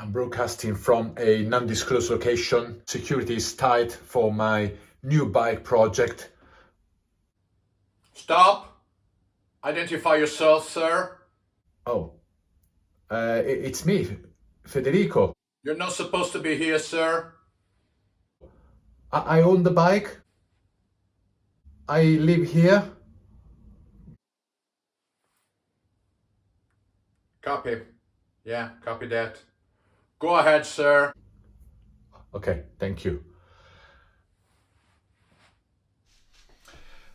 I'm broadcasting from a non-disclosed location. Security is tight for my new bike project. Stop! Identify yourself, sir. Oh, it's me, Federico. You're not supposed to be here, sir. I own the bike. I live here. Copy. Yeah, copy that. Go ahead, sir. Okay, thank you.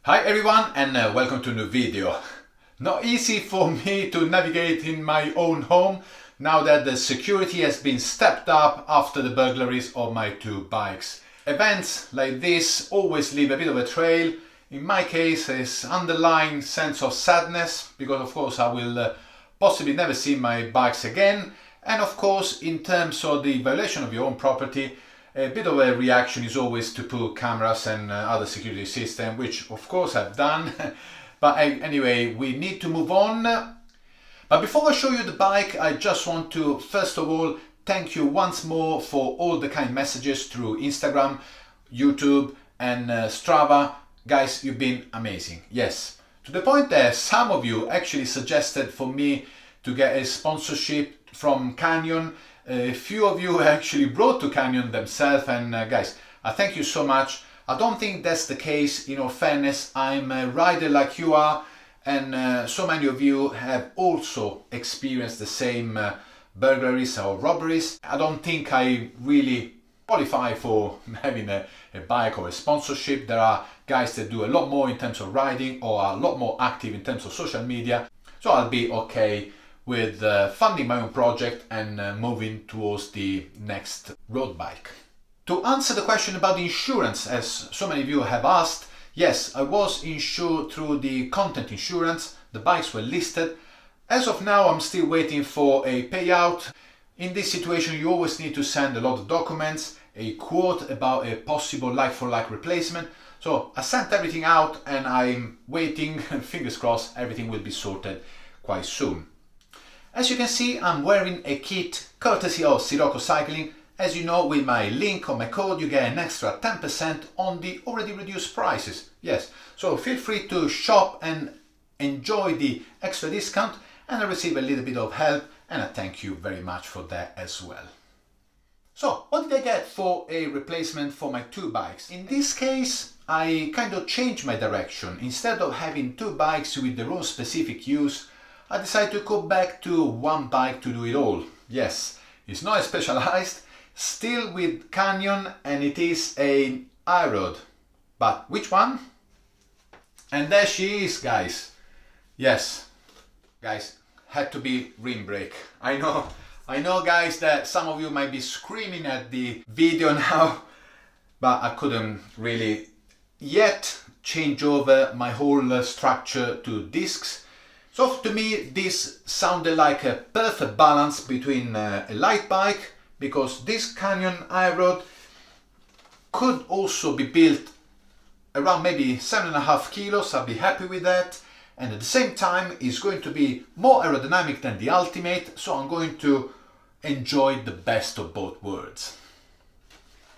Hi everyone and welcome to a new video. Not easy for me to navigate in my own home now that the security has been stepped up after the burglaries of my two bikes. Events like this always leave a bit of a trail. In my case, it's underlying sense of sadness because of course I will possibly never see my bikes again, and of course in terms of the violation of your own property, a bit of a reaction is always to put cameras and other security system, which of course I've done. But anyway, we need to move on. But before I show you the bike, I just want to first of all thank you once more for all the kind messages through Instagram, YouTube and Strava. Guys, you've been amazing. Yes, to the point that some of you actually suggested for me to get a sponsorship from Canyon. A few of you actually brought to Canyon themselves, and guys, I thank you so much. I don't think that's the case. In all fairness, I'm a rider like you are, and so many of you have also experienced the same burglaries or robberies. I don't think I really qualify for having a bike or a sponsorship. There are guys that do a lot more in terms of riding or are a lot more active in terms of social media, so I'll be okay with funding my own project and moving towards the next road bike. To answer the question about the insurance, as so many of you have asked, yes, I was insured through the content insurance. The bikes were listed. As of now, I'm still waiting for a payout. In this situation, you always need to send a lot of documents, a quote about a possible like-for-like replacement. So I sent everything out and I'm waiting, fingers crossed, everything will be sorted quite soon. As you can see, I'm wearing a kit courtesy of Sirocco Cycling. As you know, with my link or my code, you get an extra 10% on the already reduced prices. Yes, so feel free to shop and enjoy the extra discount, and I receive a little bit of help, and I thank you very much for that as well. So, what did I get for a replacement for my two bikes? In this case, I kind of changed my direction. Instead of having two bikes with their own specific use, I decided to go back to one bike to do it all. Yes, it's not a specialized, still with Canyon, and it is an iRoad. But which one? And there she is, guys. Yes, guys, had to be rim brake. I know guys that some of you might be screaming at the video now, but I couldn't really yet change over my whole structure to discs. So to me this sounded like a perfect balance between a light bike, because this Canyon iRoad could also be built around maybe 7.5 kilos, I'll be happy with that, and at the same time is going to be more aerodynamic than the Ultimate, so I'm going to enjoy the best of both worlds.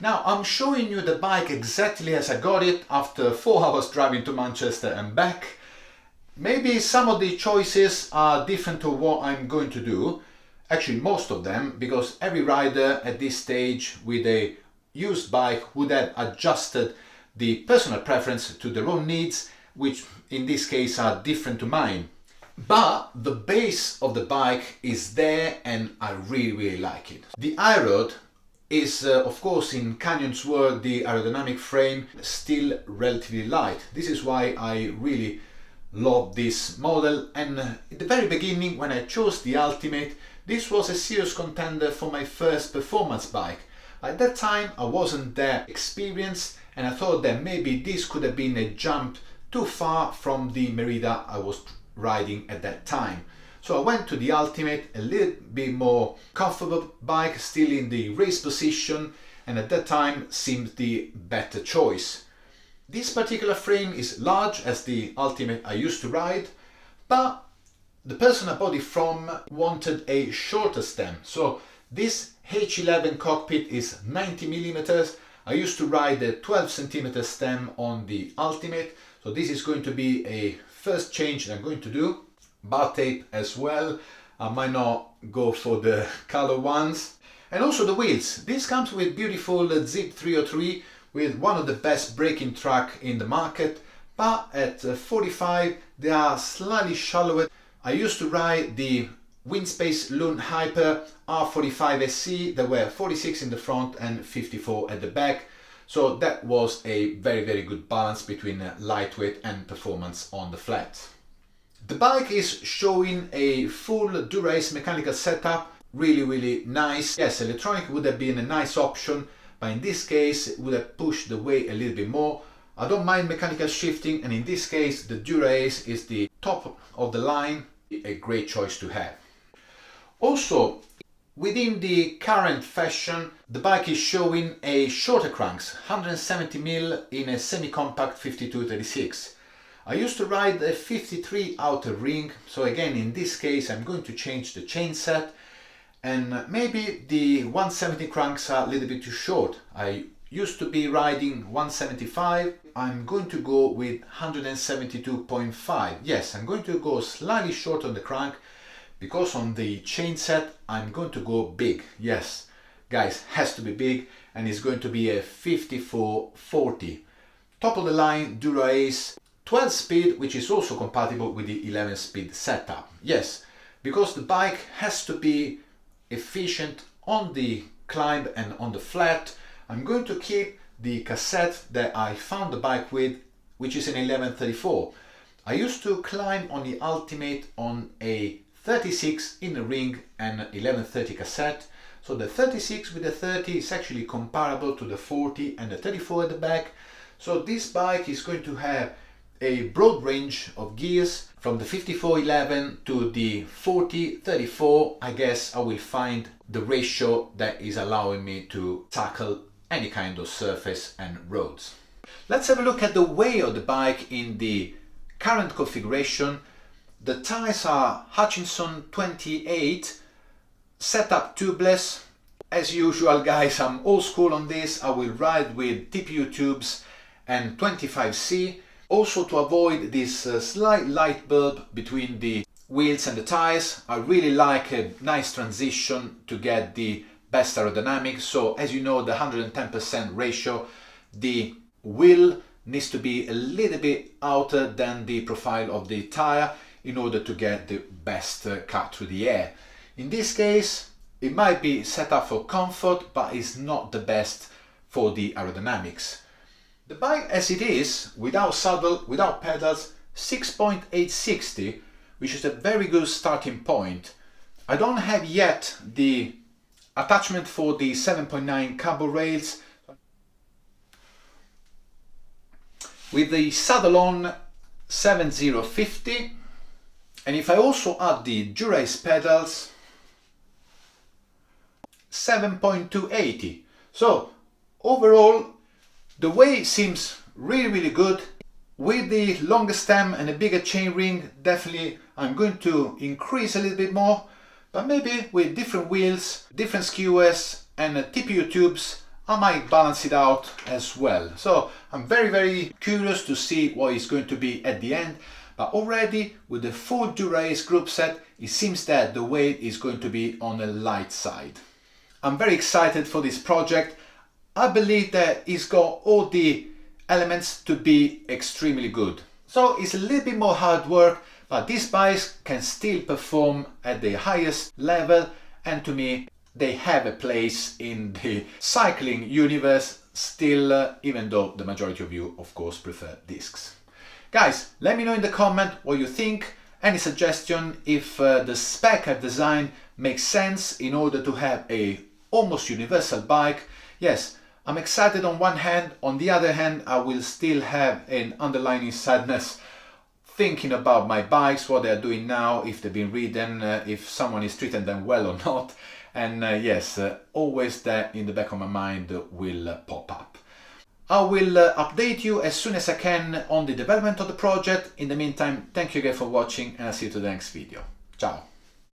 Now I'm showing you the bike exactly as I got it after 4 hours driving to Manchester and back. Maybe some of the choices are different to what I'm going to do, actually most of them, because every rider at this stage with a used bike would have adjusted the personal preference to their own needs, which in this case are different to mine. But the base of the bike is there and I really like it. The iRoad is of course, in Canyon's world, the aerodynamic frame still relatively light. This is why I really love this model, and at the very beginning when I chose the Ultimate, this was a serious contender for my first performance bike. At that time I wasn't that experienced and I thought that maybe this could have been a jump too far from the Merida I was riding at that time. So I went to the Ultimate, a little bit more comfortable bike, still in the race position, and at that time seemed the better choice. This particular frame is large as the Ultimate I used to ride, but the person I bought it from wanted a shorter stem, so This H11 cockpit is 90 millimeters. I used to ride the 12 centimeter stem on the Ultimate, so this is going to be a first change that I'm going to do. Bar tape as well. I might not go for the color ones. And also the wheels. This comes with beautiful Zip 303 with one of the best braking track in the market, but at 45 they are slightly shallower. I used to ride the Windspace Loon Hyper R45 SC. There were 46 in the front and 54 at the back, so that was a very good balance between lightweight and performance on the flat. The bike is showing a full Dura-Ace mechanical setup, really nice. Yes, electronic would have been a nice option, but in this case it would have pushed the weight a little bit more. I don't mind mechanical shifting, and in this case the Dura-Ace is the top of the line, a great choice to have. Also, within the current fashion, the bike is showing a shorter cranks, 170mm in a semi-compact 5236. I used to ride a 53 outer ring, so again in this case I'm going to change the chain set, and maybe the 170 cranks are a little bit too short. I used to be riding 175, I'm going to go with 172.5. Yes, I'm going to go slightly short on the crank, because on the chain set I'm going to go big. Yes, guys, has to be big, and it's going to be a 5440. Top of the line Dura-Ace 12 speed, which is also compatible with the 11 speed setup. Yes, because the bike has to be efficient on the climb and on the flat. I'm going to keep the cassette that I found the bike with, which is an 1134. I used to climb on the Ultimate on a 36 in the ring and 1130 cassette, so the 36 with the 30 is actually comparable to the 40 and the 34 at the back. So this bike is going to have a broad range of gears from the 5411 to the 4034. I guess I will find the ratio that is allowing me to tackle any kind of surface and roads. Let's have a look at the weight of the bike in the current configuration. The tires are Hutchinson 28, setup tubeless. As usual, guys, I'm old school on this. I will ride with TPU tubes and 25C. Also, to avoid this slight light bulb between the wheels and the tires, I really like a nice transition to get the best aerodynamics. So as you know, the 110% ratio, the wheel needs to be a little bit outer than the profile of the tire in order to get the best cut through the air. In this case, it might be set up for comfort, but it's not the best for the aerodynamics. The bike as it is, without saddle, without pedals, 6.860, which is a very good starting point. I don't have yet the attachment for the 7.9 carbon rails. With the saddle on 7050, and if I also add the Dura-Ace pedals, 7.280. So overall the weight seems really good. With the longer stem and a bigger chain ring, definitely I'm going to increase a little bit more, but maybe with different wheels, different skewers and TPU tubes, I might balance it out as well. So I'm very curious to see what it's going to be at the end, but already with the full Dura-Ace group set, it seems that the weight is going to be on the light side. I'm very excited for this project. I believe that it's got all the elements to be extremely good. So it's a little bit more hard work, but these bikes can still perform at the highest level, and to me they have a place in the cycling universe still, even though the majority of you of course prefer discs. Guys, let me know in the comment what you think, any suggestion if the spec I've designed makes sense in order to have a almost universal bike. Yes, I'm excited on one hand, on the other hand I will still have an underlying sadness thinking about my bikes, what they're doing now, if they've been ridden, if someone is treating them well or not. And yes, always that in the back of my mind will pop up. I will update you as soon as I can on the development of the project. In the meantime, thank you again for watching, and I'll see you to the next video. Ciao!